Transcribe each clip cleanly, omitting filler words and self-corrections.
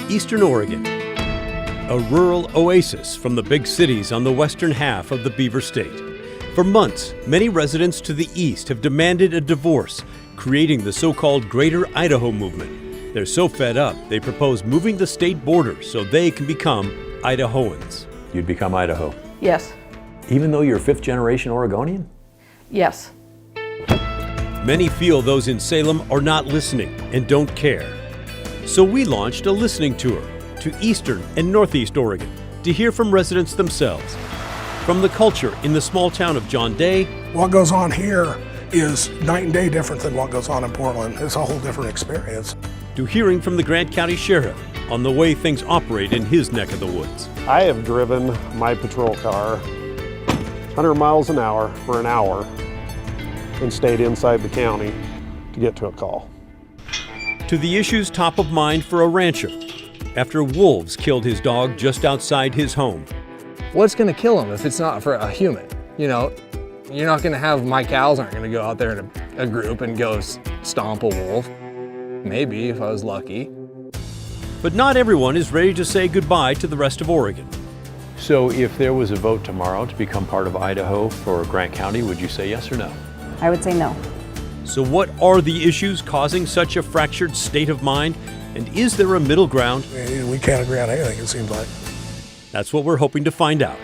Eastern Oregon, a rural oasis from the big cities on the western half of the Beaver State. For months, many residents to the east have demanded a divorce, creating the so-called Greater Idaho Movement. They're so fed up, they propose moving the state border so they can become Idahoans. You'd become Idaho? Yes. Even though you're a fifth-generation Oregonian? Yes. Many feel those in Salem are not listening and don't care. So we launched a listening tour to Eastern and Northeast Oregon to hear from residents themselves. From the culture in the small town of John Day. What goes on here is night and day different than what goes on in Portland. It's a whole different experience. To hearing from the Grant County Sheriff on the way things operate in his neck of the woods. I have driven my patrol car 100 miles an hour for an hour and stayed inside the county to get to a call. To the issues top of mind for a rancher after wolves killed his dog just outside his home. What's going to kill him if it's not for a human? You know, you're not going to have, my cows aren't going to go out there in a group and go stomp a wolf. Maybe, if I was lucky. But not everyone is ready to say goodbye to the rest of Oregon. So if there was a vote tomorrow to become part of Idaho for Grant County, would you say yes or no? I would say no. So what are the issues causing such a fractured state of mind? And is there a middle ground? We can't agree on anything, it seems like. That's what we're hoping to find out.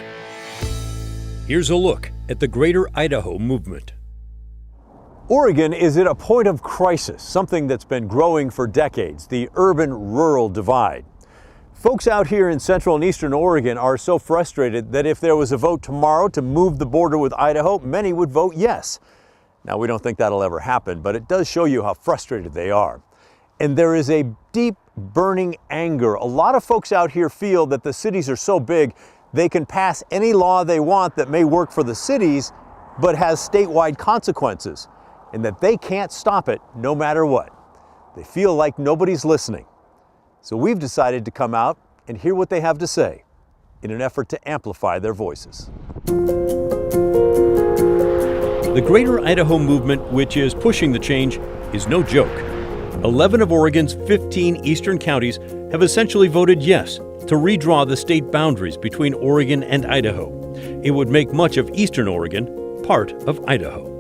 Here's a look at the Greater Idaho Movement. Oregon is at a point of crisis, something that's been growing for decades, the urban-rural divide. Folks out here in central and eastern Oregon are so frustrated that if there was a vote tomorrow to move the border with Idaho, many would vote yes. Now, we don't think that'll ever happen, but it does show you how frustrated they are. And there is a deep, burning anger. A lot of folks out here feel that the cities are so big, they can pass any law they want that may work for the cities, but has statewide consequences, and that they can't stop it no matter what. They feel like nobody's listening. So we've decided to come out and hear what they have to say in an effort to amplify their voices. The Greater Idaho Movement, which is pushing the change, is no joke. 11 of Oregon's 15 eastern counties have essentially voted yes to redraw the state boundaries between Oregon and Idaho. It would make much of eastern Oregon part of Idaho.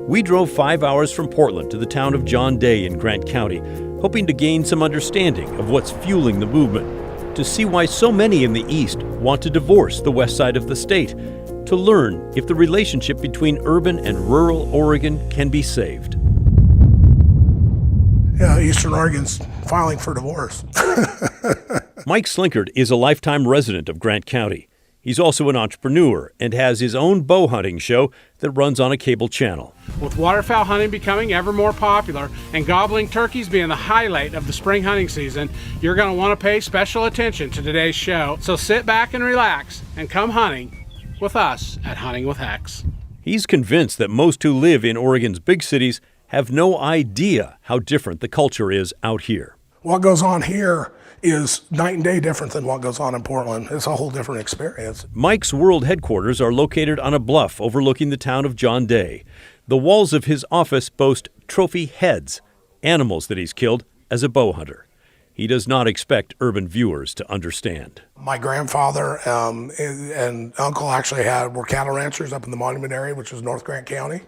We drove 5 hours from Portland to the town of John Day in Grant County, hoping to gain some understanding of what's fueling the movement, to see why so many in the east want to divorce the west side of the state, to learn if the relationship between urban and rural Oregon can be saved. Yeah, Eastern Oregon's filing for divorce. Mike Slinkard is a lifetime resident of Grant County. He's also an entrepreneur and has his own bow hunting show that runs on a cable channel. With waterfowl hunting becoming ever more popular and gobbling turkeys being the highlight of the spring hunting season, you're going to want to pay special attention to today's show. So sit back and relax and come hunting with us at Hunting with Hex. He's convinced that most who live in Oregon's big cities have no idea how different the culture is out here. What goes on here is night and day different than what goes on in Portland. It's a whole different experience. Mike's world headquarters are located on a bluff overlooking the town of John Day. The walls of his office boast trophy heads, animals that he's killed as a bow hunter. He does not expect urban viewers to understand. My grandfather and uncle actually were cattle ranchers up in the Monument area, which is North Grant County.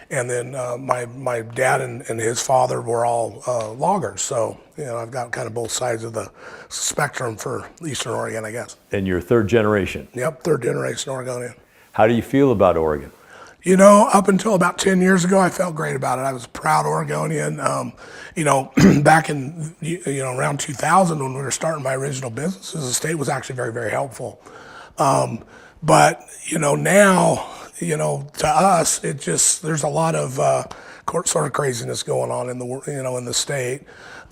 And then my dad and his father were all loggers. So, you know, I've got kind of both sides of the spectrum for Eastern Oregon, I guess. And you're third generation? Yep, third generation Oregonian. How do you feel about Oregon? You know, up until about 10 years ago, I felt great about it. I was a proud Oregonian. You know, back in, around 2000 when we were starting my original businesses, the state was actually very, very helpful. But, you know, now, to us, there's a lot of sort of craziness going on in the state.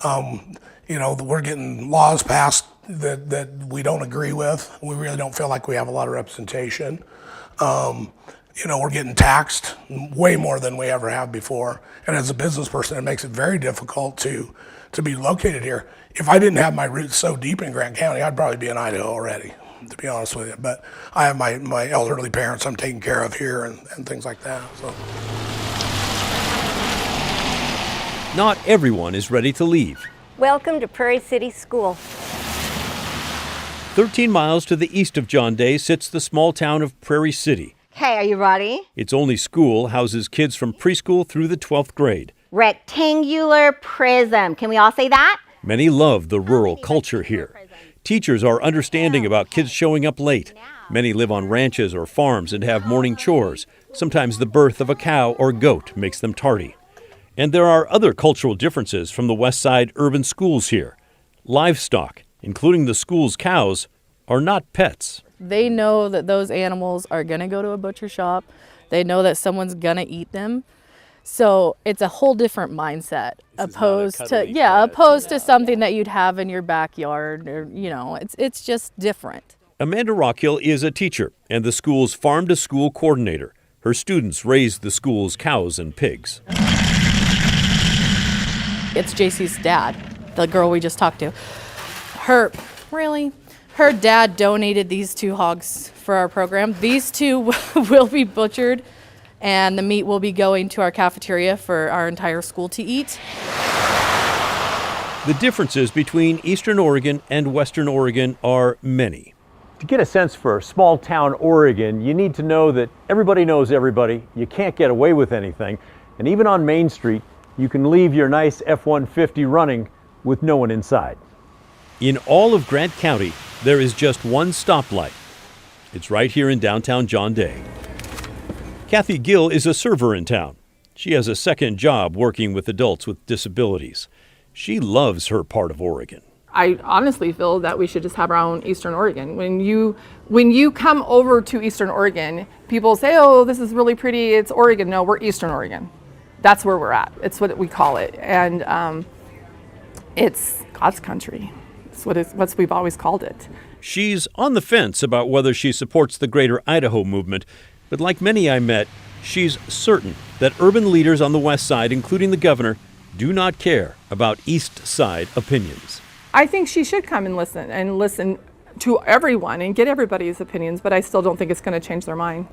We're getting laws passed that we don't agree with. We really don't feel like we have a lot of representation. We're getting taxed way more than we ever have before. And as a business person, it makes it very difficult to be located here. If I didn't have my roots so deep in Grant County, I'd probably be in Idaho already, to be honest with you. But I have my elderly parents I'm taking care of here and things like that. So. Not everyone is ready to leave. Welcome to Prairie City School. 13 miles to the east of John Day sits the small town of Prairie City. Okay, are you ready? Its only school houses kids from preschool through the 12th grade. Rectangular prism. Can we all say that? Many love the rural culture here. Teachers are understanding about kids showing up late. Many live on ranches or farms and have morning chores. Sometimes the birth of a cow or goat makes them tardy. And there are other cultural differences from the West Side urban schools here. Livestock, including the school's cows, are not pets. They know that those animals are going to go to a butcher shop. They know that someone's going to eat them. So it's a whole different mindset opposed to something that you'd have in your backyard, or it's just different. Amanda Rockhill is a teacher and the school's farm-to-school coordinator. Her students raise the school's cows and pigs. It's JC's dad, the girl we just talked to. Her dad donated these 2 hogs for our program. These 2 will be butchered, and the meat will be going to our cafeteria for our entire school to eat. The differences between Eastern Oregon and Western Oregon are many. To get a sense for small town Oregon, you need to know that everybody knows everybody. You can't get away with anything. And even on Main Street, you can leave your nice F-150 running with no one inside. In all of Grant County, there is just one stoplight. It's right here in downtown John Day. Kathy Gill is a server in town. She has a second job working with adults with disabilities. She loves her part of Oregon. I honestly feel that we should just have our own Eastern Oregon. When you come over to Eastern Oregon, people say, oh, this is really pretty, it's Oregon. No, we're Eastern Oregon. That's where we're at. It's what we call it. And it's God's country. It's what we've always called it. She's on the fence about whether she supports the greater Idaho movement, but like many I met, she's certain that urban leaders on the West Side, including the governor, do not care about East Side opinions. I think she should come and listen to everyone and get everybody's opinions, but I still don't think it's going to change their mind.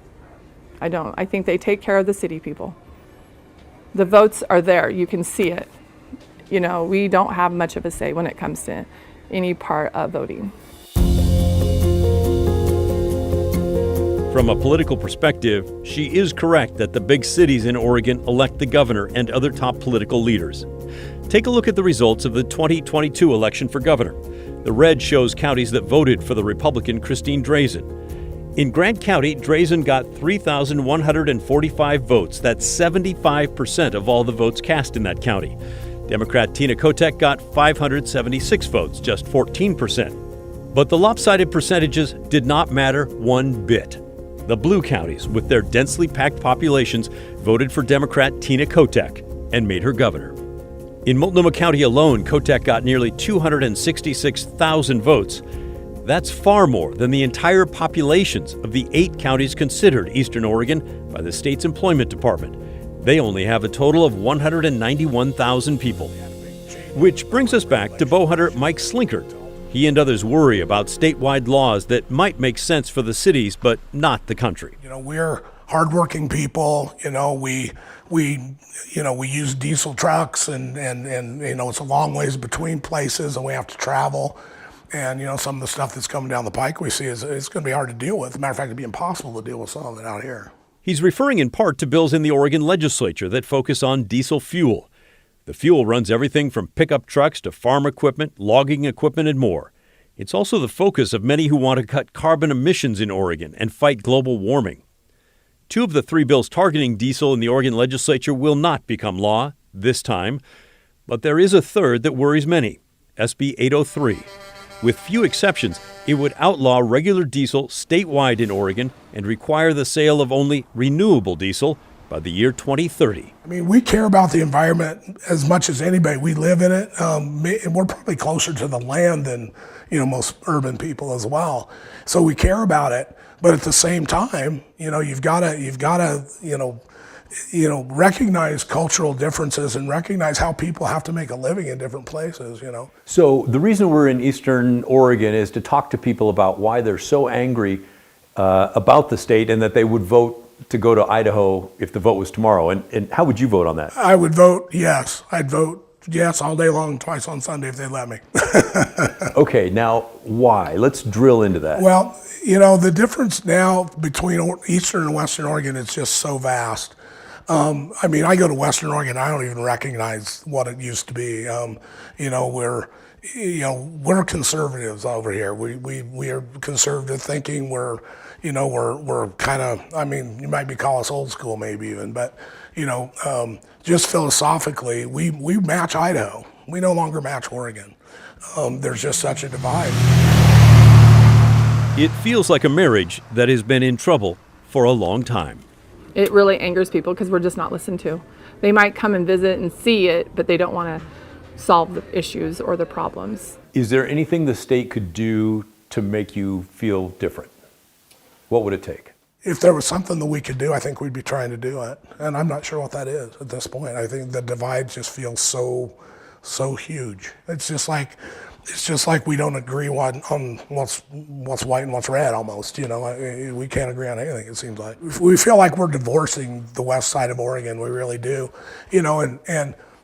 I don't. I think they take care of the city people. The votes are there. You can see it. We don't have much of a say when it comes to any part of voting. From a political perspective, she is correct that the big cities in Oregon elect the governor and other top political leaders. Take a look at the results of the 2022 election for governor. The red shows counties that voted for the Republican Christine Drazen. In Grant County, Drazen got 3,145 votes. That's 75% of all the votes cast in that county. Democrat Tina Kotek got 576 votes, just 14%. But the lopsided percentages did not matter one bit. The blue counties, with their densely packed populations, voted for Democrat Tina Kotek and made her governor. In Multnomah County alone, Kotek got nearly 266,000 votes. That's far more than the entire populations of the 8 counties considered Eastern Oregon by the state's employment department. They only have a total of 191,000 people. Which brings us back to bow hunter Mike Slinkert. He and others worry about statewide laws that might make sense for the cities, but not the country. We're hardworking people. We use diesel trucks, and it's a long ways between places, and we have to travel. And some of the stuff that's coming down the pike we see it's going to be hard to deal with. As a matter of fact, it'd be impossible to deal with some of it out here. He's referring in part to bills in the Oregon legislature that focus on diesel fuel. The fuel runs everything from pickup trucks to farm equipment, logging equipment, and more. It's also the focus of many who want to cut carbon emissions in Oregon and fight global warming. 2 of the 3 bills targeting diesel in the Oregon legislature will not become law this time, but there is a third that worries many, SB 803. With few exceptions, it would outlaw regular diesel statewide in Oregon and require the sale of only renewable diesel by the year 2030. We care about the environment as much as anybody. We live in it, and we're probably closer to the land than most urban people as well. So we care about it, but at the same time, you've got to recognize cultural differences and recognize how people have to make a living in different places. So the reason we're in Eastern Oregon is to talk to people about why they're so angry about the state and that they would vote to go to Idaho if the vote was tomorrow. And how would you vote on that? I would vote yes. I'd vote Yes, all day long, twice on Sunday if they let me. Okay, now why? Let's drill into that. Well, you know, the difference now between Eastern and Western Oregon is just so vast. I mean, I go to Western Oregon, I don't even recognize what it used to be. You know, we're conservatives over here. We are conservative thinking. We're kind of, I mean, you might call us old school maybe even, but just philosophically, we match Idaho. We no longer match Oregon. There's just such a divide. It feels like a marriage that has been in trouble for a long time. It really angers people because we're just not listened to. They might come and visit and see it, but they don't want to solve the issues or the problems. Is there anything the state could do to make you feel different? What would it take? If there was something that we could do, I think we'd be trying to do it. And I'm not sure what that is at this point. I think the divide just feels so huge. It's just like we don't agree on what's white and what's red almost, we can't agree on anything, it seems like. We feel like we're divorcing the west side of Oregon, we really do, and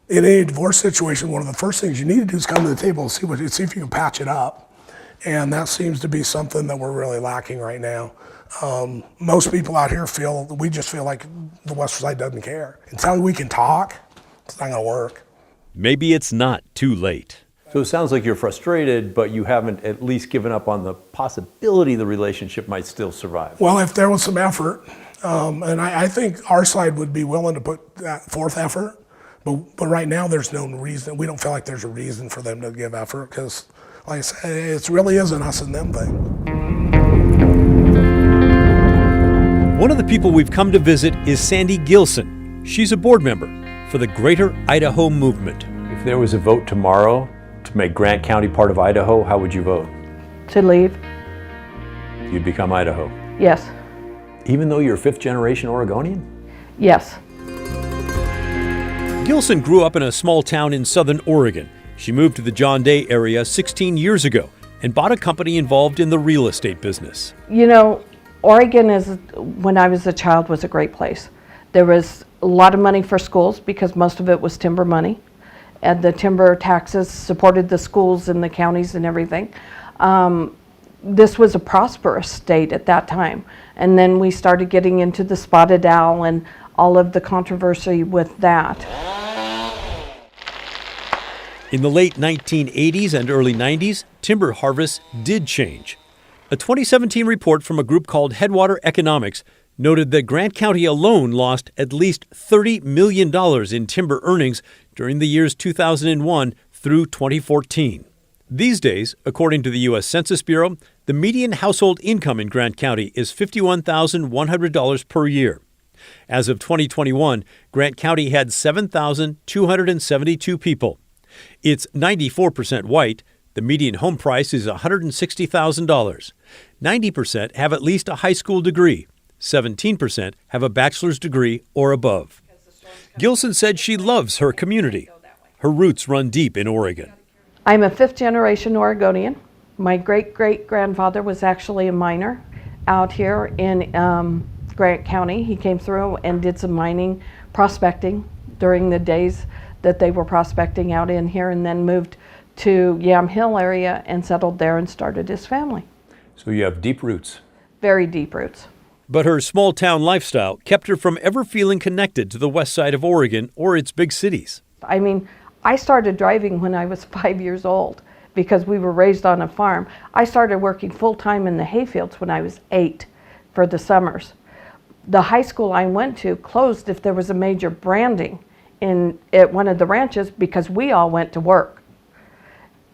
in any divorce situation, one of the first things you need to do is come to the table and see if you can patch it up. And that seems to be something that we're really lacking right now. Most people out here we just feel like the west side doesn't care. Until we can talk, it's not gonna work. Maybe it's not too late. So it sounds like you're frustrated, but you haven't at least given up on the possibility the relationship might still survive. Well, if there was some effort, and I think our side would be willing to put that forth effort, but right now there's no reason. We don't feel like there's a reason for them to give effort because, like I said, it really is an us and them thing. One of the people we've come to visit is Sandy Gilson. She's a board member for the Greater Idaho Movement. If there was a vote tomorrow to make Grant County part of Idaho, how would you vote? To leave? You'd become Idaho. Yes. Even though you're fifth-generation Oregonian? Yes. Gilson grew up in a small town in southern Oregon. She moved to the John Day area 16 years ago and bought a company involved in the real estate business. Oregon when I was a child, was a great place. There was a lot of money for schools because most of it was timber money. And the timber taxes supported the schools and the counties and everything. This was a prosperous state at that time. And then we started getting into the spotted owl and all of the controversy with that. In the late 1980s and early 90s, timber harvests did change. A 2017 report from a group called Headwater Economics noted that Grant County alone lost at least $30 million in timber earnings during the years 2001 through 2014. These days, according to the U.S. Census Bureau, the median household income in Grant County is $51,100 per year. As of 2021, Grant County had 7,272 people. It's 94% white. The median home price is $160,000. 90% have at least a high school degree. 17% have a bachelor's degree or above. Gilson said she loves her community. Her roots run deep in Oregon. I'm a fifth-generation Oregonian. My great-great-grandfather was actually a miner out here in Grant County. He came through and did some mining, prospecting during the days that they were prospecting out in here, and then moved to Yam Hill area and settled there and started his family. So you have deep roots. Very deep roots. But her small-town lifestyle kept her from ever feeling connected to the west side of Oregon or its big cities. I mean, I started driving when I was 5 years old because we were raised on a farm. I started working full-time in the hayfields when I was 8 for the summers. The high school I went to closed if there was a major branding at one of the ranches because we all went to work.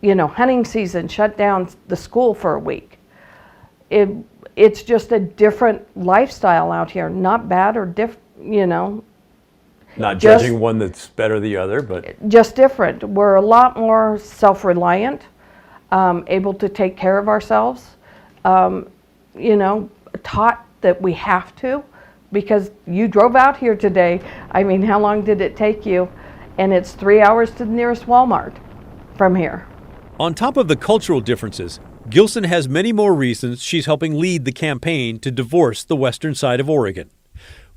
Hunting season shut down the school for a week. It's just a different lifestyle out here, not bad or Not judging one that's better than the other, but just different. We're a lot more self-reliant, able to take care of ourselves, taught that we have to, because you drove out here today. I mean, how long did it take you? And it's 3 hours to the nearest Walmart from here. On top of the cultural differences, Gilson has many more reasons she's helping lead the campaign to divorce the western side of Oregon.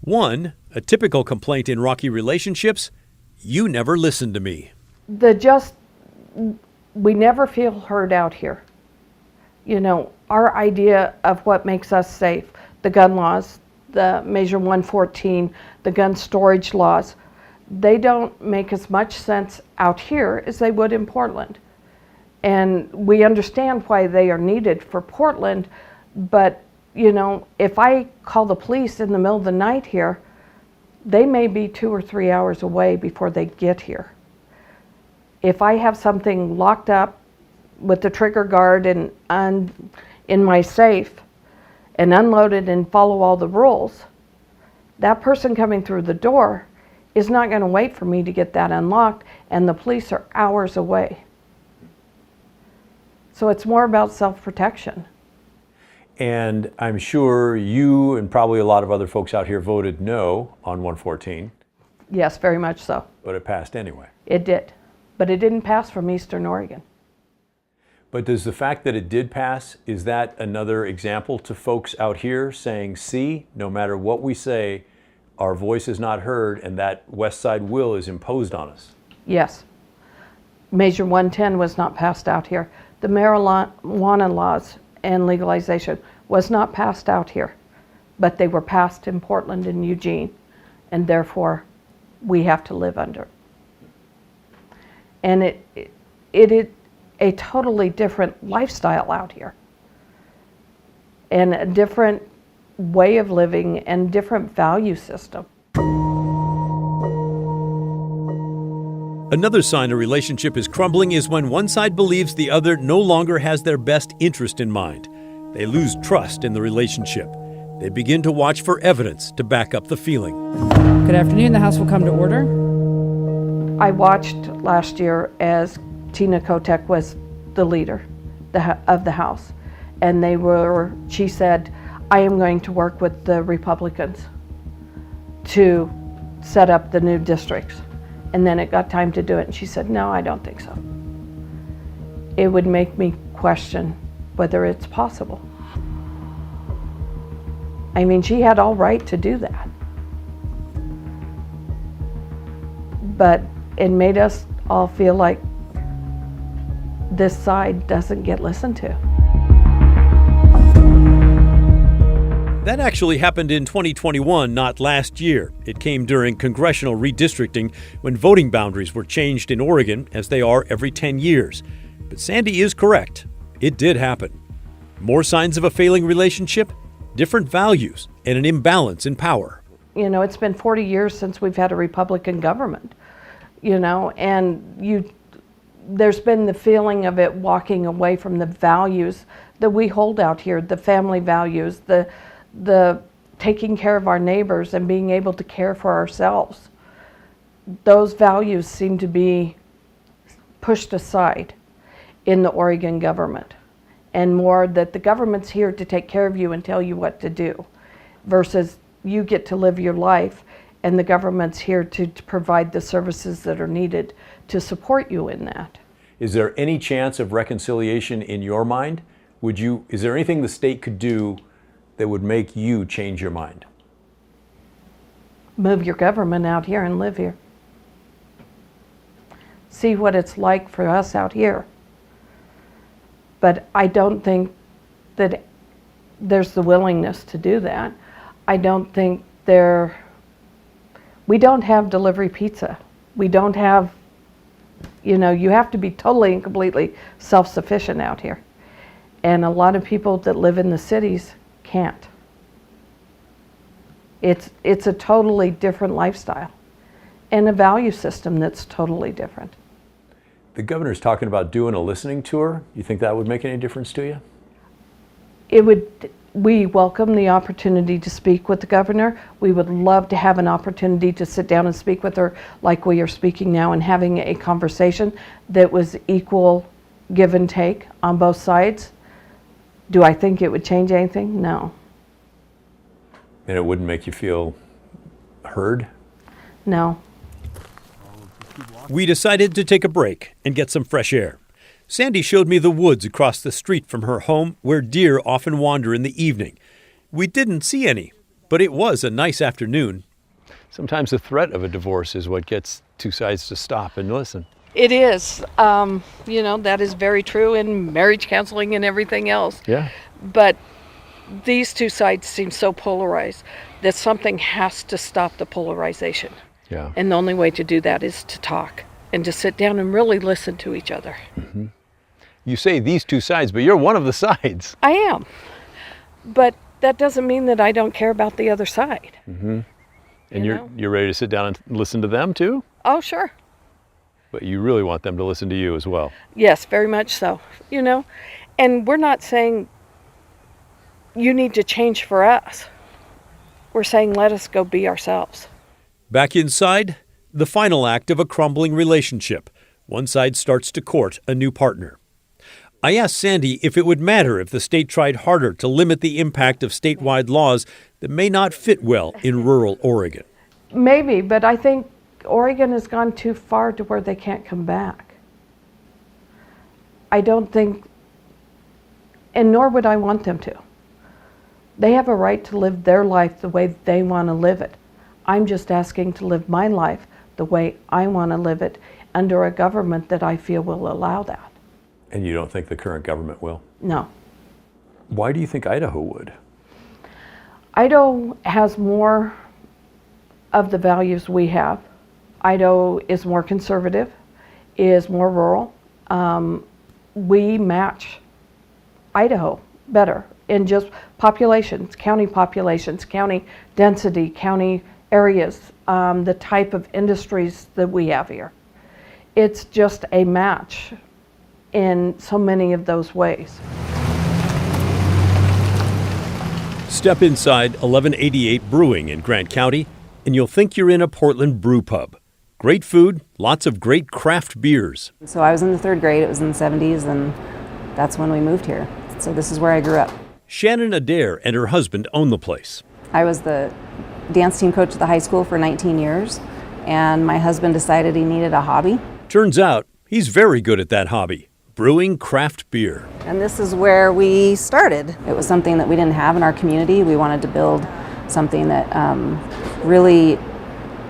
One, a typical complaint in rocky relationships, you never listened to me. We never feel heard out here. You know, our idea of what makes us safe, the gun laws, the Measure 114, the gun storage laws, they don't make as much sense out here as they would in Portland. And we understand why they are needed for Portland, but you know, if I call the police in the middle of the night here, they may be 2 or 3 hours away before they get here. If I have something locked up with the trigger guard and in my safe and unloaded and follow all the rules, that person coming through the door is not going to wait for me to get that unlocked, and the police are hours away. So it's more about self-protection. And I'm sure you and probably a lot of other folks out here voted no on 114. Yes, very much so. But it passed anyway. It did. But it didn't pass from Eastern Oregon. But does the fact that it did pass, is that another example to folks out here saying, see, no matter what we say, our voice is not heard and that West Side will is imposed on us? Yes. Measure 110 was not passed out here. The marijuana laws and legalization was not passed out here, but they were passed in Portland and Eugene, and therefore we have to live under. And it is a totally different lifestyle out here, and a different way of living and different value system. Another sign a relationship is crumbling is when one side believes the other no longer has their best interest in mind. They lose trust in the relationship. They begin to watch for evidence to back up the feeling. Good afternoon. The House will come to order. I watched last year as Tina Kotek was the leader of the House. And she said, I am going to work with the Republicans to set up the new districts. And then it got time to do it, and she said, no, I don't think so. It would make me question whether it's possible. I mean, she had all right to do that. But it made us all feel like this side doesn't get listened to. That actually happened in 2021, not last year. It came during congressional redistricting when voting boundaries were changed in Oregon, as they are every 10 years. But Sandy is correct. It did happen. More signs of a failing relationship, different values, and an imbalance in power. You know, it's been 40 years since we've had a Republican government, you know, and there's been the feeling of it walking away from the values that we hold out here, the family values, the taking care of our neighbors and being able to care for ourselves. Those values seem to be pushed aside in the Oregon government, and more that the government's here to take care of you and tell you what to do, versus you get to live your life and the government's here to provide the services that are needed to support you in that. Is there any chance of reconciliation in your mind? Is there anything the state could do that would make you change your mind? Move your government out here and live here. See what it's like for us out here. But I don't think that there's the willingness to do that. I don't think we don't have delivery pizza. We don't have, you know, you have to be totally and completely self-sufficient out here. And a lot of people that live in the cities can't. It's a totally different lifestyle and a value system that's totally different. The governor's talking about doing a listening tour. You think that would make any difference to you? It would. We welcome the opportunity to speak with the governor. We would love to have an opportunity to sit down and speak with her like we are speaking now, and having a conversation that was equal give and take on both sides. Do I think it would change anything? No. And it wouldn't make you feel heard? No. We decided to take a break and get some fresh air. Sandy showed me the woods across the street from her home where deer often wander in the evening. We didn't see any, but it was a nice afternoon. Sometimes the threat of a divorce is what gets two sides to stop and listen. It is. That is very true in marriage counseling and everything else. Yeah. But these two sides seem so polarized that something has to stop the polarization. Yeah. And the only way to do that is to talk and to sit down and really listen to each other. Mm-hmm. You say these two sides, but you're one of the sides. I am. But that doesn't mean that I don't care about the other side. Mm-hmm. And you're ready to sit down and listen to them too? Oh, sure. But you really want them to listen to you as well. Yes, very much so. And we're not saying you need to change for us. We're saying let us go be ourselves. Back inside, the final act of a crumbling relationship. One side starts to court a new partner. I asked Sandy if it would matter if the state tried harder to limit the impact of statewide laws that may not fit well in rural Oregon. Maybe, but I think Oregon has gone too far to where they can't come back. I don't think, and nor would I want them to. They have a right to live their life the way they want to live it. I'm just asking to live my life the way I want to live it under a government that I feel will allow that. And you don't think the current government will? No. Why do you think Idaho would? Idaho has more of the values we have. Idaho is more conservative, is more rural. We match Idaho better in just populations, county density, county areas, the type of industries that we have here. It's just a match in so many of those ways. Step inside 1188 Brewing in Grant County, and you'll think you're in a Portland brew pub. Great food, lots of great craft beers. So I was in the 3rd grade, it was in the 70s, and that's when we moved here. So this is where I grew up. Shannon Adair and her husband own the place. I was the dance team coach at the high school for 19 years, and my husband decided he needed a hobby. Turns out he's very good at that hobby, brewing craft beer. And this is where we started. It was something that we didn't have in our community. We wanted to build something that really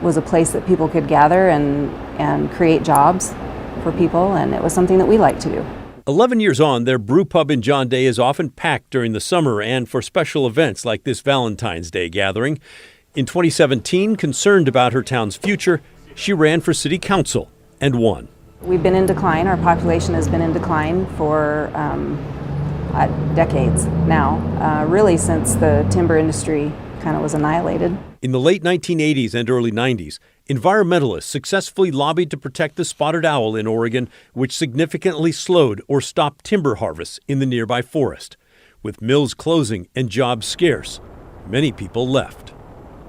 was a place that people could gather and create jobs for people, and it was something that we liked to do. 11 years on, their brew pub in John Day is often packed during the summer and for special events like this Valentine's Day gathering. In 2017, concerned about her town's future, she ran for city council and won. We've been in decline. Our population has been in decline for decades now, really since the timber industry kind of was annihilated. In the late 1980s and early 90s, environmentalists successfully lobbied to protect the spotted owl in Oregon, which significantly slowed or stopped timber harvests in the nearby forest. With mills closing and jobs scarce, many people left.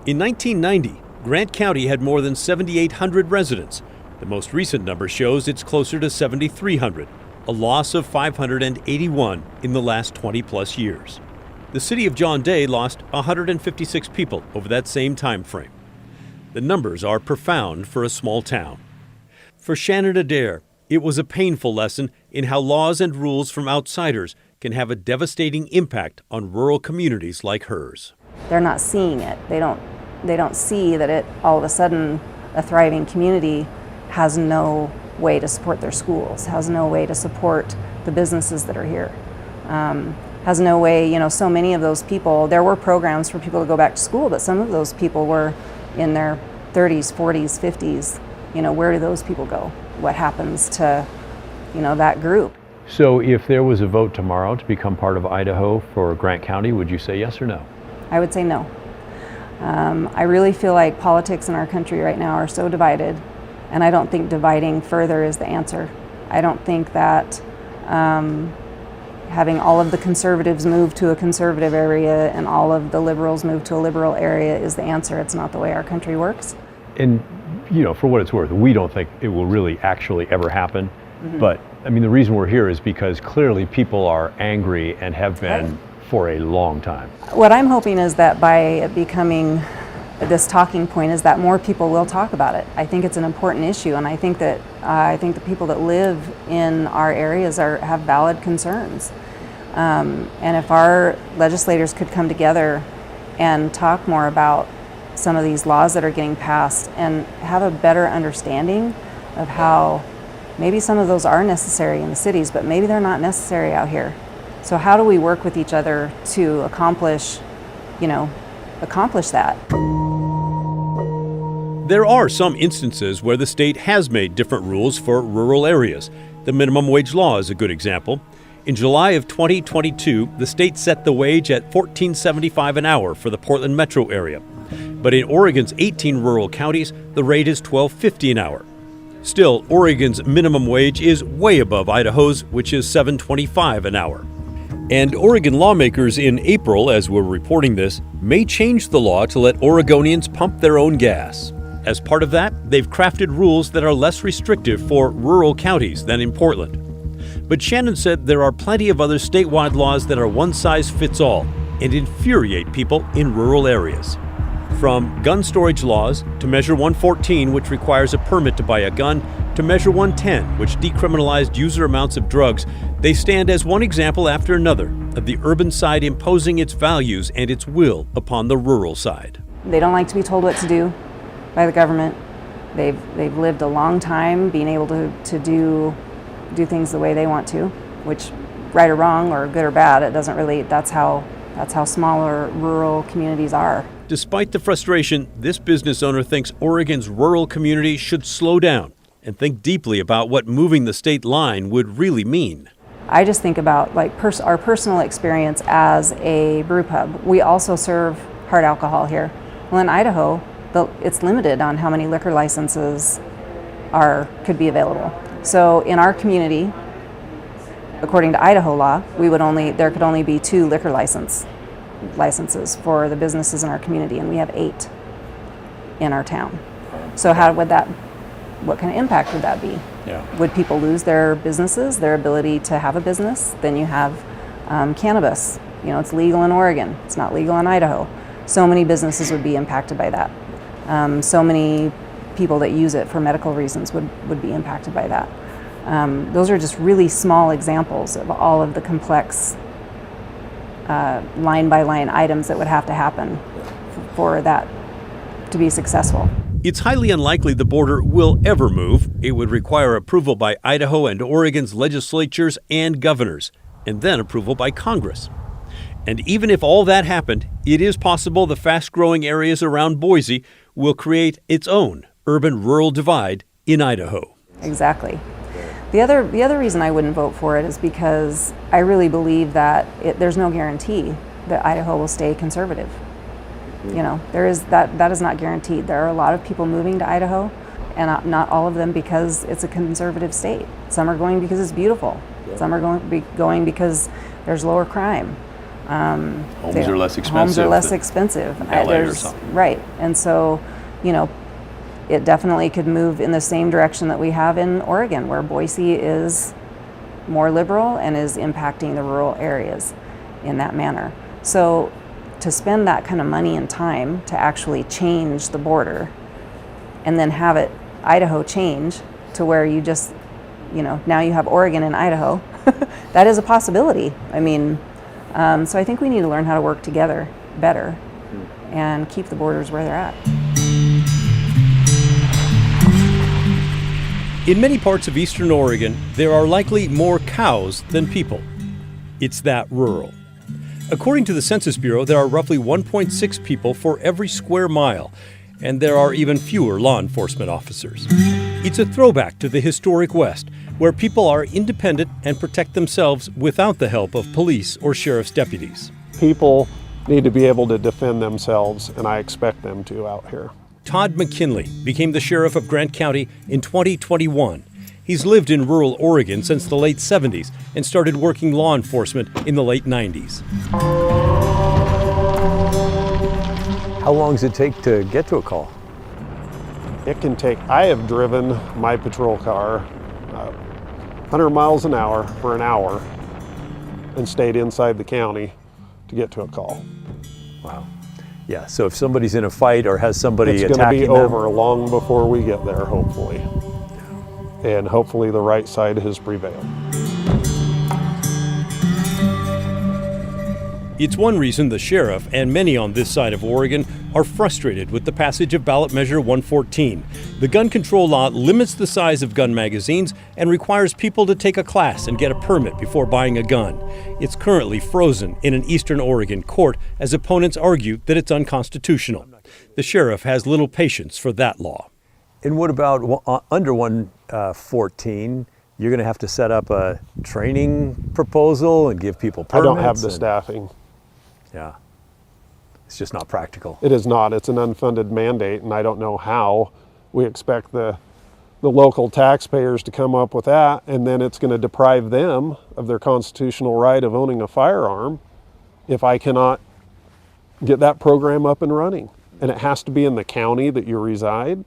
In 1990, Grant County had more than 7,800 residents. The most recent number shows it's closer to 7,300, a loss of 581 in the last 20-plus years. The city of John Day lost 156 people over that same time frame. The numbers are profound for a small town. For Shannon Adair, it was a painful lesson in how laws and rules from outsiders can have a devastating impact on rural communities like hers. They're not seeing it. They don't see that it all of a sudden a thriving community has no way to support their schools, has no way to support the businesses that are here. Has no way, so many of those people, there were programs for people to go back to school, but some of those people were in their 30s, 40s, 50s. Where do those people go? What happens to, that group? So if there was a vote tomorrow to become part of Idaho for Grant County, would you say yes or no? I would say no. I really feel like politics in our country right now are so divided, and I don't think dividing further is the answer. I don't think that having all of the conservatives move to a conservative area and all of the liberals move to a liberal area is the answer. It's not the way our country works. And, for what it's worth, we don't think it will really actually ever happen. Mm-hmm. But, the reason we're here is because clearly people are angry and have been for a long time. What I'm hoping is that by it becoming this talking point is that more people will talk about it. I think it's an important issue, and I think that the people that live in our areas have valid concerns. And if our legislators could come together and talk more about some of these laws that are getting passed and have a better understanding of how Maybe some of those are necessary in the cities, but maybe they're not necessary out here. So how do we work with each other to accomplish that? There are some instances where the state has made different rules for rural areas. The minimum wage law is a good example. In July of 2022, the state set the wage at $14.75 an hour for the Portland metro area. But in Oregon's 18 rural counties, the rate is $12.50 an hour. Still, Oregon's minimum wage is way above Idaho's, which is $7.25 an hour. And Oregon lawmakers in April, as we're reporting this, may change the law to let Oregonians pump their own gas. As part of that, they've crafted rules that are less restrictive for rural counties than in Portland. But Shannon said there are plenty of other statewide laws that are one-size-fits-all and infuriate people in rural areas. From gun storage laws to Measure 114, which requires a permit to buy a gun, to Measure 110, which decriminalized user amounts of drugs, they stand as one example after another of the urban side imposing its values and its will upon the rural side. They don't like to be told what to do by the government. They've lived a long time being able to do things the way they want to, which, right or wrong or good or bad, it doesn't really, that's how smaller rural communities are. Despite the frustration, this business owner thinks Oregon's rural community should slow down and think deeply about what moving the state line would really mean. I just think about our personal experience as a brew pub. We also serve hard alcohol here. Well, in Idaho, it's limited on how many liquor licenses could be available. So in our community, according to Idaho law, there could only be 2 liquor licenses for the businesses in our community, and we have 8 in our town. So what kind of impact would that be? Yeah. Would people lose their businesses, their ability to have a business? Then you have cannabis. It's legal in Oregon. It's not legal in Idaho. So many businesses would be impacted by that. So many people that use it for medical reasons would be impacted by that. Those are just really small examples of all of the complex line-by-line items that would have to happen for that to be successful. It's highly unlikely the border will ever move. It would require approval by Idaho and Oregon's legislatures and governors, and then approval by Congress. And even if all that happened, it is possible the fast-growing areas around Boise will create its own urban-rural divide in Idaho. Exactly. The other reason I wouldn't vote for it is because I really believe that there's no guarantee that Idaho will stay conservative. That is not guaranteed. There are a lot of people moving to Idaho, and not all of them because it's a conservative state. Some are going because it's beautiful. Some are going because there's lower crime. Homes are less expensive. Homes are less expensive. LA or something. Right, and so, it definitely could move in the same direction that we have in Oregon, where Boise is more liberal and is impacting the rural areas in that manner. So to spend that kind of money and time to actually change the border and then have Idaho change to where you just, now you have Oregon and Idaho, that is a possibility. So I think we need to learn how to work together better and keep the borders where they're at. In many parts of eastern Oregon, there are likely more cows than people. It's that rural. According to the Census Bureau, there are roughly 1.6 people for every square mile, and there are even fewer law enforcement officers. It's a throwback to the historic West, where people are independent and protect themselves without the help of police or sheriff's deputies. People need to be able to defend themselves, and I expect them to out here. Todd McKinley became the sheriff of Grant County in 2021. He's lived in rural Oregon since the late 70s and started working law enforcement in the late 90s. How long does it take to get to a call? It can take, I have driven my patrol car 100 miles an hour for an hour and stayed inside the county to get to a call. Wow. Yeah, so if somebody's in a fight or has somebody attacking them... It's going to be over long before we get there, hopefully. And hopefully the right side has prevailed. It's one reason the sheriff and many on this side of Oregon are frustrated with the passage of ballot measure 114. The gun control law limits the size of gun magazines and requires people to take a class and get a permit before buying a gun. It's currently frozen in an Eastern Oregon court as opponents argue that it's unconstitutional. The sheriff has little patience for that law. And what about under 114? You're going to have to set up a training proposal and give people permits? I don't have the staffing. Yeah. It's just not practical. It is not. It's an unfunded mandate, and I don't know how we expect the local taxpayers to come up with that, and then it's going to deprive them of their constitutional right of owning a firearm if I cannot get that program up and running. And it has to be in the county that you reside.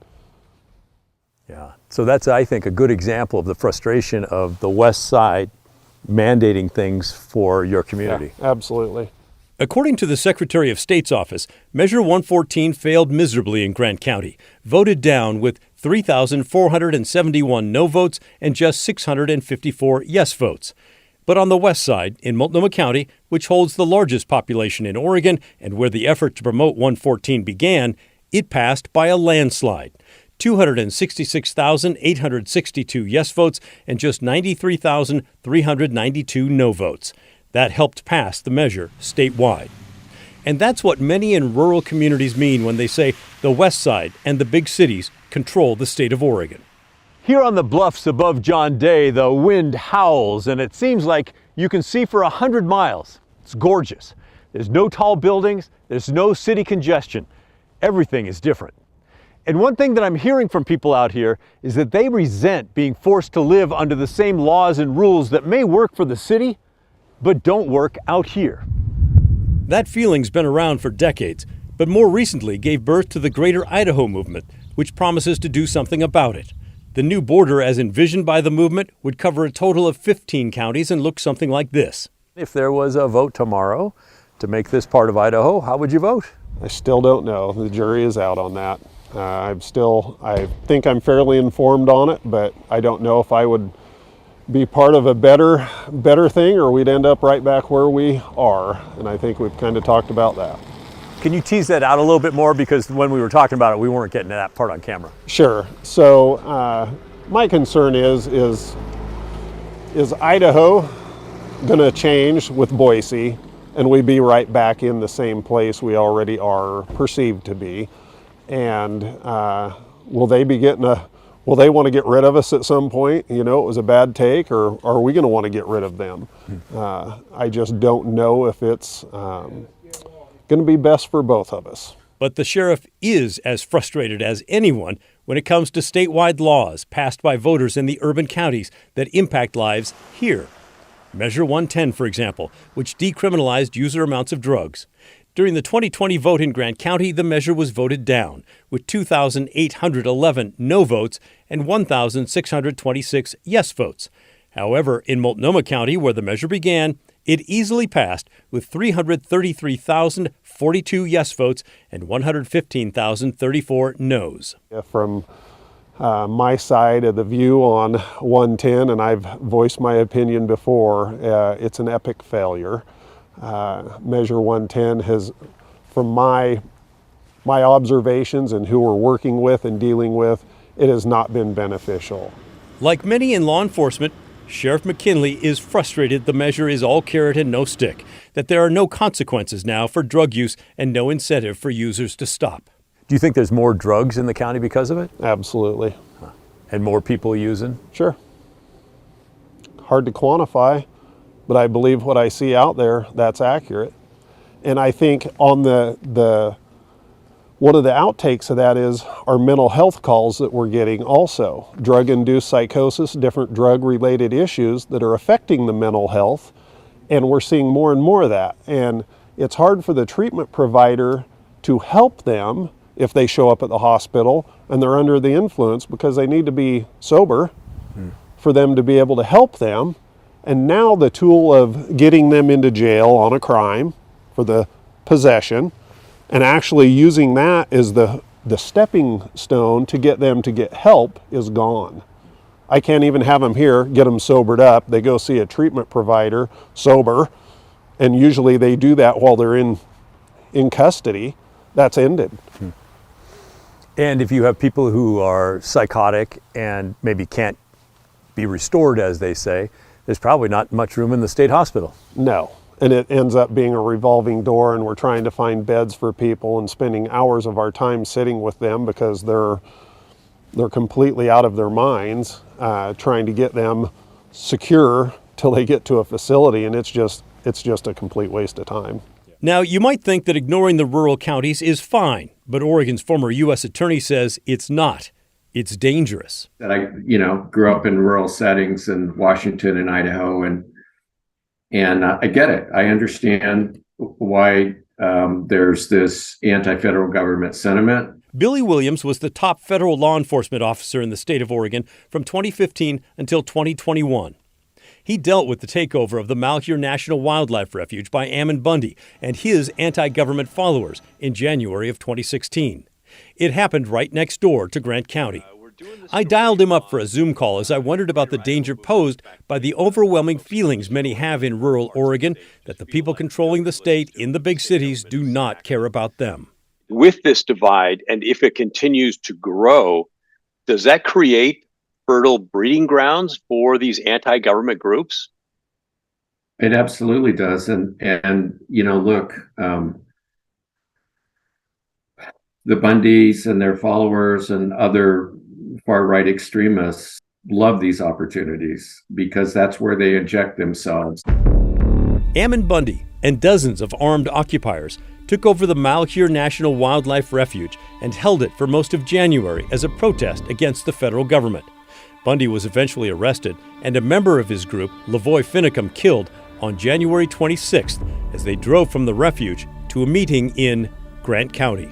Yeah. So that's, I think, a good example of the frustration of the West Side mandating things for your community. Yeah, absolutely. According to the Secretary of State's office, Measure 114 failed miserably in Grant County, voted down with 3,471 no votes and just 654 yes votes. But on the west side, in Multnomah County, which holds the largest population in Oregon and where the effort to promote 114 began, it passed by a landslide. 266,862 yes votes and just 93,392 no votes. That helped pass the measure statewide. And that's what many in rural communities mean when they say the West Side and the big cities control the state of Oregon. Here on the bluffs above John Day, the wind howls and it seems like you can see for 100 miles. It's gorgeous. There's no tall buildings, there's no city congestion. Everything is different. And one thing that I'm hearing from people out here is that they resent being forced to live under the same laws and rules that may work for the city, but don't work out here. That feeling's been around for decades, but more recently gave birth to the Greater Idaho Movement, which promises to do something about it. The new border, as envisioned by the movement, would cover a total of 15 counties and look something like this. If there was a vote tomorrow to make this part of Idaho, how would you vote? I still don't know. The jury is out on that. I think I'm fairly informed on it, but I don't know if I would be part of a better thing or we'd end up right back where we are. And I think we've kind of talked about that. Can you tease that out a little bit more? Because when we were talking about it, we weren't getting to that part on camera. Sure. So my concern is Idaho going to change with Boise and we be right back in the same place we already are perceived to be? And will they want to get rid of us at some point? You know, it was a bad take, or are we going to want to get rid of them? I just don't know if it's going to be best for both of us. But the sheriff is as frustrated as anyone when it comes to statewide laws passed by voters in the urban counties that impact lives here. Measure 110, for example, which decriminalized user amounts of drugs. During the 2020 vote in Grant County, the measure was voted down, with 2,811 no votes and 1,626 yes votes. However, in Multnomah County, where the measure began, it easily passed with 333,042 yes votes and 115,034 no's. From my side of the view on 110, and I've voiced my opinion before, it's an epic failure. Measure 110 has, from my observations and who we're working with and dealing with, it has not been beneficial. Like many in law enforcement, Sheriff McKinley is frustrated the measure is all carrot and no stick, that there are no consequences now for drug use and no incentive for users to stop. Do you think there's more drugs in the county because of it? Absolutely. And more people using? Sure. Hard to quantify, but I believe what I see out there, that's accurate. And I think on one of the outtakes of that is our mental health calls that we're getting also. Drug-induced psychosis, different drug-related issues that are affecting the mental health, and we're seeing more and more of that. And it's hard for the treatment provider to help them if they show up at the hospital and they're under the influence because they need to be sober for them to be able to help them. And now the tool of getting them into jail on a crime for the possession and actually using that as the stepping stone to get them to get help is gone. I can't even have them here, get them sobered up. They go see a treatment provider sober, and usually they do that while they're in custody. that's ended. And if you have people who are psychotic and maybe can't be restored, as they say, there's probably not much room in the state hospital. No. And it ends up being a revolving door, and we're trying to find beds for people and spending hours of our time sitting with them because they're completely out of their minds, trying to get them secure till they get to a facility, and it's just a complete waste of time. Now, you might think that ignoring the rural counties is fine, but Oregon's former U.S. attorney says it's not. It's dangerous. That I, grew up in rural settings in Washington and Idaho, and I get it. I understand why there's this anti-federal government sentiment. Billy Williams was the top federal law enforcement officer in the state of Oregon from 2015 until 2021. He dealt with the takeover of the Malheur National Wildlife Refuge by Ammon Bundy and his anti-government followers in January of 2016. It happened right next door to Grant County. I dialed him up for a Zoom call as I wondered about the danger posed by the overwhelming feelings many have in rural Oregon that the people controlling the state in the big cities do not care about them. With this divide, and if it continues to grow, does that create fertile breeding grounds for these anti-government groups? It absolutely does. And look, the Bundys and their followers and other far-right extremists love these opportunities because that's where they inject themselves. Ammon Bundy and dozens of armed occupiers took over the Malheur National Wildlife Refuge and held it for most of January as a protest against the federal government. Bundy was eventually arrested and a member of his group, Lavoy Finicum, killed on January 26th as they drove from the refuge to a meeting in Grant County.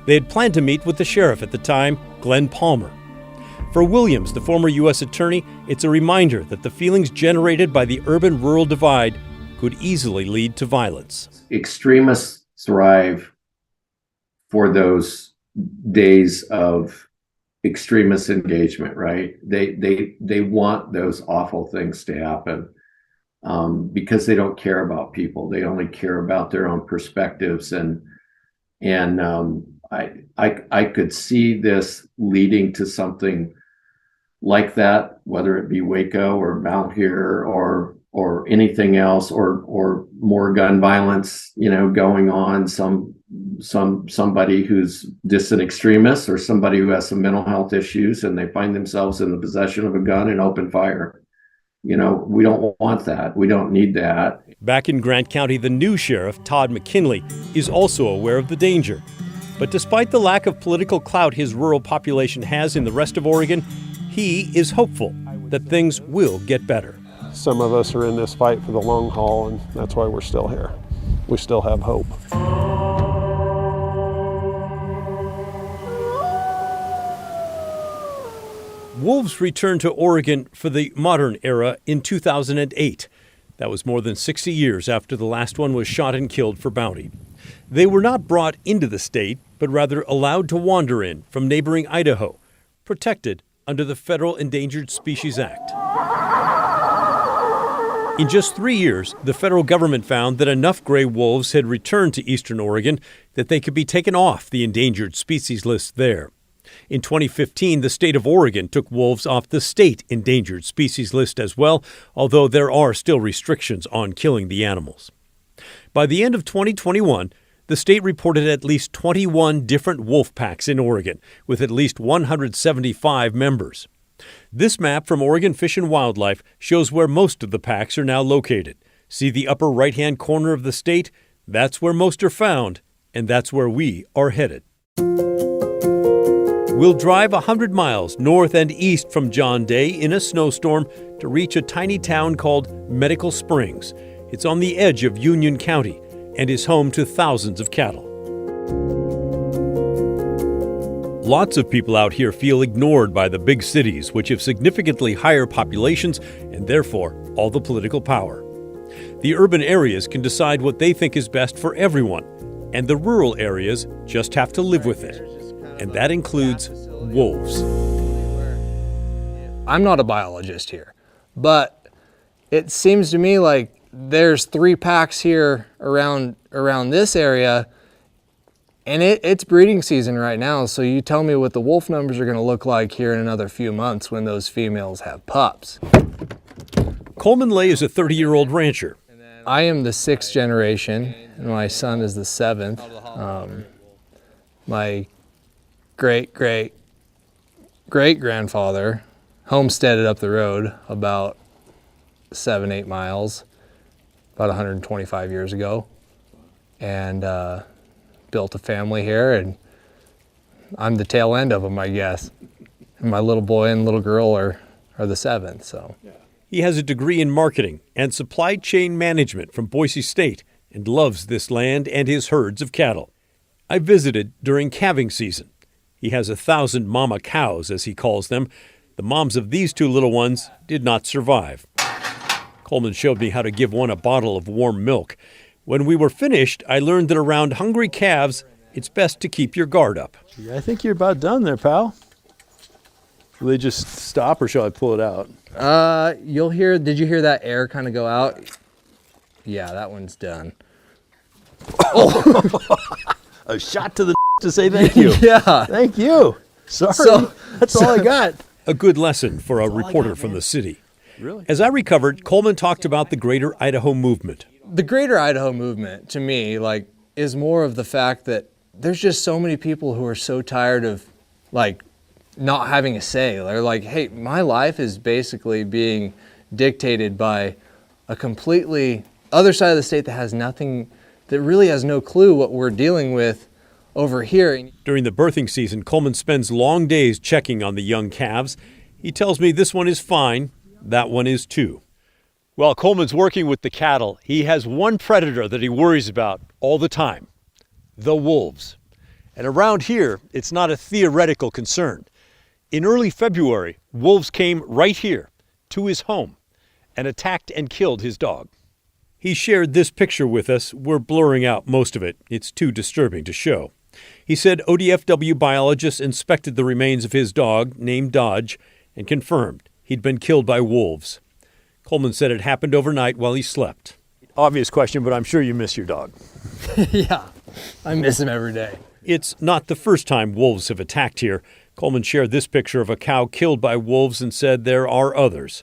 They had planned to meet with the sheriff at the time, Glenn Palmer. For Williams, the former U.S. attorney, it's a reminder that the feelings generated by the urban-rural divide could easily lead to violence. Extremists thrive for those days of extremist engagement, right? They want those awful things to happen because they don't care about people. They only care about their own perspectives, and I could see this leading to something like that, whether it be Waco or Malheur or anything else, or more gun violence, going on. Somebody who's just an extremist or somebody who has some mental health issues and they find themselves in the possession of a gun and open fire. We don't want that. We don't need that. Back in Grant County, the new sheriff, Todd McKinley, is also aware of the danger. But despite the lack of political clout his rural population has in the rest of Oregon, he is hopeful that things will get better. Some of us are in this fight for the long haul, and that's why we're still here. We still have hope. Wolves returned to Oregon for the modern era in 2008. That was more than 60 years after the last one was shot and killed for bounty. They were not brought into the state, but rather allowed to wander in from neighboring Idaho, protected under the Federal Endangered Species Act. In just 3 years, the federal government found that enough gray wolves had returned to eastern Oregon that they could be taken off the endangered species list there. In 2015, the state of Oregon took wolves off the state endangered species list as well, although there are still restrictions on killing the animals. By the end of 2021, the state reported at least 21 different wolf packs in Oregon, with at least 175 members. This map from Oregon Fish and Wildlife shows where most of the packs are now located. See the upper right-hand corner of the state? That's where most are found, and that's where we are headed. We'll drive 100 miles north and east from John Day in a snowstorm to reach a tiny town called Medical Springs. It's on the edge of Union County and is home to thousands of cattle. Lots of people out here feel ignored by the big cities, which have significantly higher populations and therefore all the political power. The urban areas can decide what they think is best for everyone, and the rural areas just have to live with it. And that includes wolves. I'm not a biologist here, but it seems to me like there's 3 packs here around this area, And it's breeding season right now, so you tell me what the wolf numbers are going to look like here in another few months when those females have pups. Coleman Lay is a 30-year-old rancher. I am the 6th generation, and my son is the 7th. My great-great-great-grandfather homesteaded up the road about 7-8 miles, about 125 years ago, and built a family here, and I'm the tail end of them, I guess. And my little boy and little girl are the 7th, so. He has a degree in marketing and supply chain management from Boise State and loves this land and his herds of cattle. I visited during calving season. He has 1,000 mama cows, as he calls them. The moms of these 2 little ones did not survive. Coleman showed me how to give one a bottle of warm milk. When we were finished, I learned that around hungry calves, it's best to keep your guard up. I think you're about done there, pal. Will they just stop, or shall I pull it out? You'll hear, did you hear that air kind of go out? Yeah, that one's done. A shot to the to say thank you. Yeah. Thank you. Sorry. That's all I got. A good lesson for a reporter from the city. Really? As I recovered, Coleman talked about the Greater Idaho Movement. The Greater Idaho Movement, to me, like, is more of the fact that there's just so many people who are so tired of, like, not having a say. They're like, hey, my life is basically being dictated by a completely other side of the state that has nothing, that really has no clue what we're dealing with over here. During the birthing season, Coleman spends long days checking on the young calves. He tells me this one is fine, that one is too. While Coleman's working with the cattle, he has one predator that he worries about all the time: the wolves. And around here, it's not a theoretical concern. In early February, wolves came right here to his home and attacked and killed his dog. He shared this picture with us. We're blurring out most of it. It's too disturbing to show. He said ODFW biologists inspected the remains of his dog, named Dodge, and confirmed he'd been killed by wolves. Coleman said it happened overnight while he slept. Obvious question, but I'm sure you miss your dog. Yeah, I miss him every day. It's not the first time wolves have attacked here. Coleman shared this picture of a cow killed by wolves and said there are others.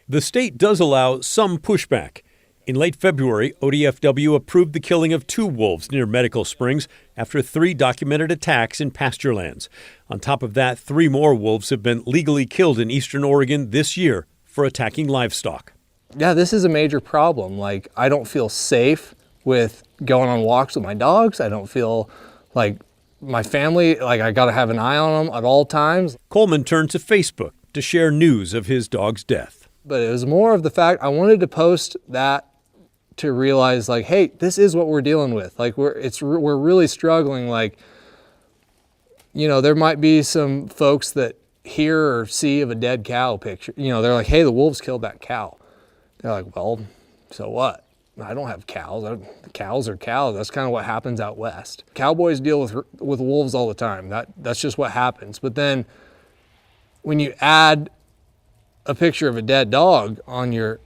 The state does allow some pushback. In late February, ODFW approved the killing of 2 wolves near Medical Springs after 3 documented attacks in pasture lands. On top of that, 3 more wolves have been legally killed in eastern Oregon this year for attacking livestock. Yeah, this is a major problem. Like, I don't feel safe with going on walks with my dogs. I don't feel like my family, like, I got to have an eye on them at all times. Coleman turned to Facebook to share news of his dog's death. But it was more of the fact I wanted to post that to realize, like, hey, this is what we're dealing with. Like, we're really struggling. Like, you know, there might be some folks that hear or see of a dead cow picture. You know, they're like, hey, the wolves killed that cow. They're like, well, so what? I don't have cows. Cows are cows. That's kind of what happens out west. Cowboys deal with wolves all the time. That's just what happens. But then when you add a picture of a dead dog on your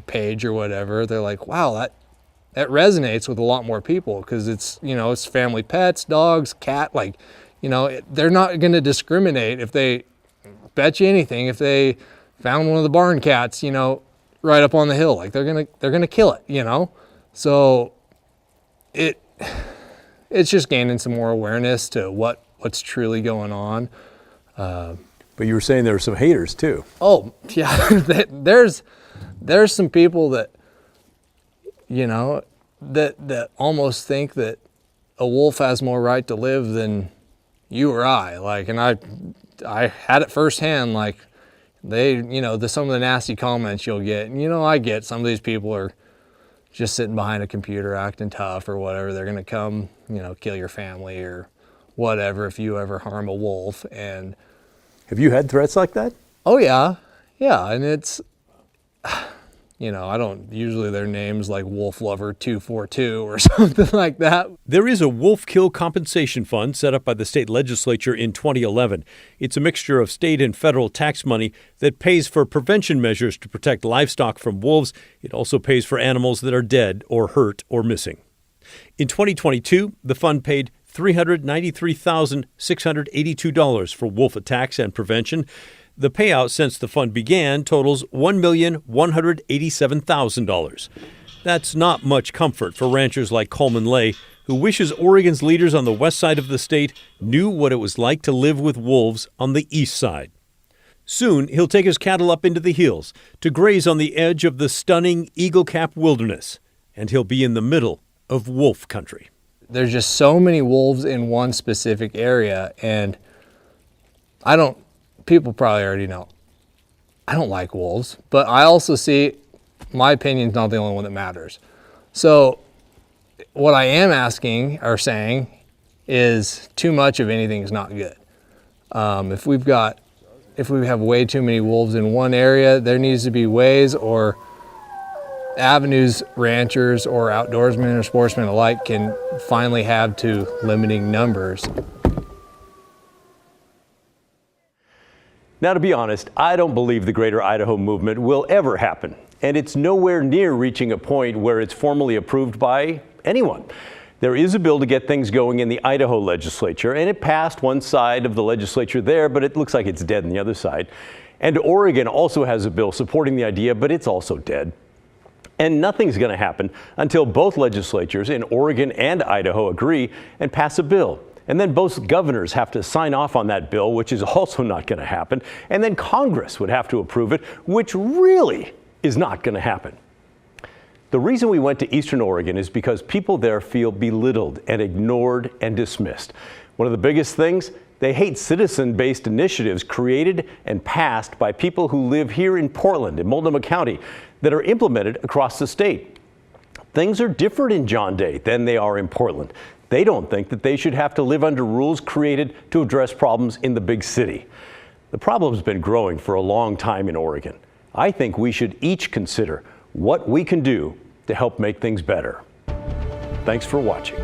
page or whatever, they're like, wow, that resonates with a lot more people, because it's, you know, it's family pets, dogs, cat, like, you know, they're not going to discriminate. If they bet you anything, if they found one of the barn cats, you know, right up on the hill, like, they're gonna kill it, you know. So it's just gaining some more awareness to what's truly going on. But you were saying there were some haters too. Oh yeah, there's some people that, you know, that almost think that a wolf has more right to live than you or I. Like, and I had it firsthand. Like, they, you know, some of the nasty comments you'll get, and, you know, I get some of these people are just sitting behind a computer acting tough or whatever. They're gonna come, you know, kill your family or whatever if you ever harm a wolf. And have you had threats like that? Oh yeah, and it's, you know, I don't, usually their names like Wolf Lover 242 or something like that. There is a wolf kill compensation fund set up by the state legislature in 2011. It's a mixture of state and federal tax money that pays for prevention measures to protect livestock from wolves. It also pays for animals that are dead or hurt or missing. In 2022, the fund paid $393,682 for wolf attacks and prevention. The payout since the fund began totals $1,187,000. That's not much comfort for ranchers like Coleman Lay, who wishes Oregon's leaders on the west side of the state knew what it was like to live with wolves on the east side. Soon, he'll take his cattle up into the hills to graze on the edge of the stunning Eagle Cap wilderness, and he'll be in the middle of wolf country. There's just so many wolves in one specific area, and people probably already know, I don't like wolves, but I also see my opinion's not the only one that matters. So what I am asking or saying is too much of anything is not good. If we have way too many wolves in one area, there needs to be ways or avenues ranchers or outdoorsmen or sportsmen alike can finally have to limiting numbers. Now, to be honest, I don't believe the Greater Idaho Movement will ever happen, and it's nowhere near reaching a point where it's formally approved by anyone. There is a bill to get things going in the Idaho legislature, and it passed one side of the legislature there, but it looks like it's dead on the other side. And Oregon also has a bill supporting the idea, but it's also dead. And nothing's going to happen until both legislatures in Oregon and Idaho agree and pass a bill. And then both governors have to sign off on that bill, which is also not going to happen. And then Congress would have to approve it, which really is not going to happen. The reason we went to Eastern Oregon is because people there feel belittled and ignored and dismissed. One of the biggest things, they hate citizen-based initiatives created and passed by people who live here in Portland, in Multnomah County, that are implemented across the state. Things are different in John Day than they are in Portland. They don't think that they should have to live under rules created to address problems in the big city. The problem's been growing for a long time in Oregon. I think we should each consider what we can do to help make things better. Thanks for watching.